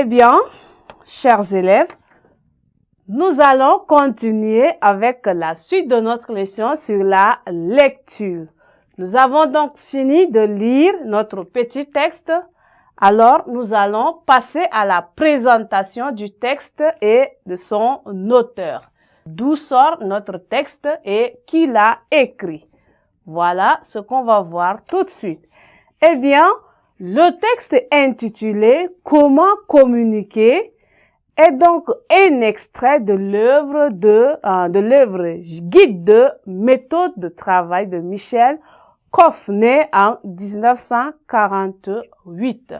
Eh bien, chers élèves, nous allons continuer avec la suite de notre leçon sur la lecture. Nous avons donc fini de lire notre petit texte. Alors, nous allons passer à la présentation du texte et de son auteur. D'où sort notre texte et qui l'a écrit. Voilà ce qu'on va voir tout de suite. Eh bien, le texte intitulé « Comment communiquer » est donc un extrait de l'œuvre Guide de méthode de travail de Michel Koff, né en 1948.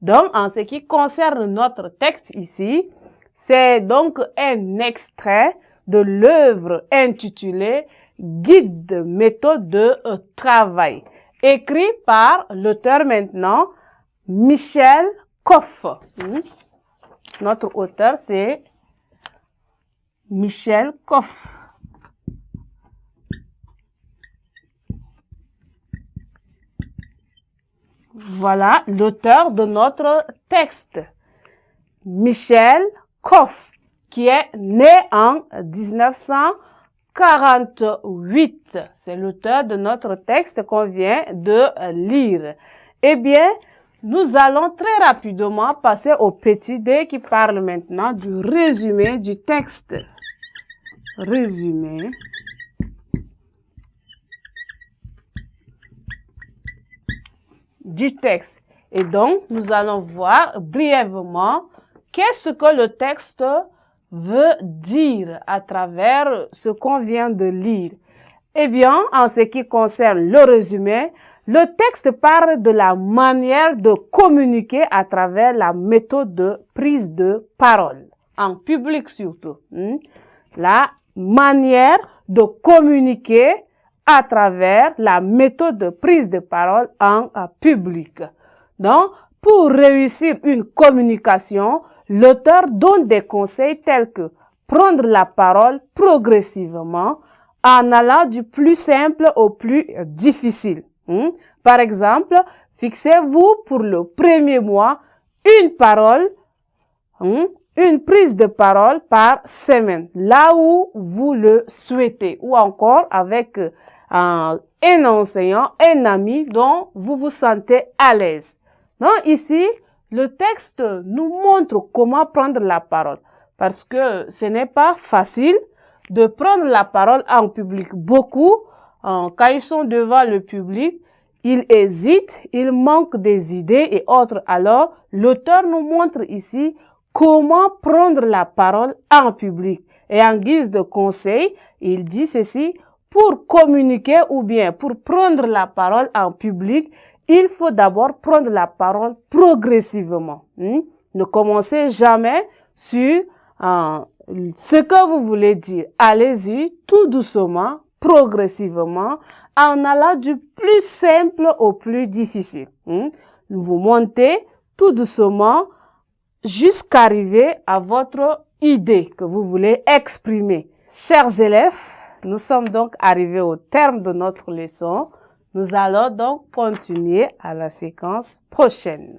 Donc, en ce qui concerne notre texte ici, c'est donc un extrait de l'œuvre intitulée Guide de méthode de travail, écrit par l'auteur maintenant, Michel Koff. Notre auteur, c'est Michel Koff. Voilà l'auteur de notre texte, Michel Koff, qui est né en 1948. C'est l'auteur de notre texte qu'on vient de lire. Eh bien, nous allons très rapidement passer au petit D qui parle maintenant du résumé du texte. Résumé du texte. Et donc, nous allons voir brièvement qu'est-ce que le texte veut dire à travers ce qu'on vient de lire. Eh bien, en ce qui concerne le résumé, le texte parle de la manière de communiquer à travers la méthode de prise de parole, en public surtout. La manière de communiquer à travers la méthode de prise de parole en public. Donc, pour réussir une communication, l'auteur donne des conseils tels que prendre la parole progressivement en allant du plus simple au plus difficile. Par exemple, fixez-vous pour le premier mois une parole, une prise de parole par semaine, là où vous le souhaitez, ou encore avec un enseignant, un ami dont vous vous sentez à l'aise. Donc ici, le texte nous montre comment prendre la parole, parce que ce n'est pas facile de prendre la parole en public. Beaucoup, quand ils sont devant le public, ils hésitent, ils manquent des idées et autres. Alors, l'auteur nous montre ici comment prendre la parole en public. Et en guise de conseil, il dit ceci: pour communiquer ou bien pour prendre la parole en public, il faut d'abord prendre la parole progressivement. Ne commencez jamais sur ce que vous voulez dire. Allez-y tout doucement, progressivement, en allant du plus simple au plus difficile. Vous montez tout doucement jusqu'à arriver à votre idée que vous voulez exprimer. Chers élèves, nous sommes donc arrivés au terme de notre leçon. Nous allons donc continuer à la séquence prochaine.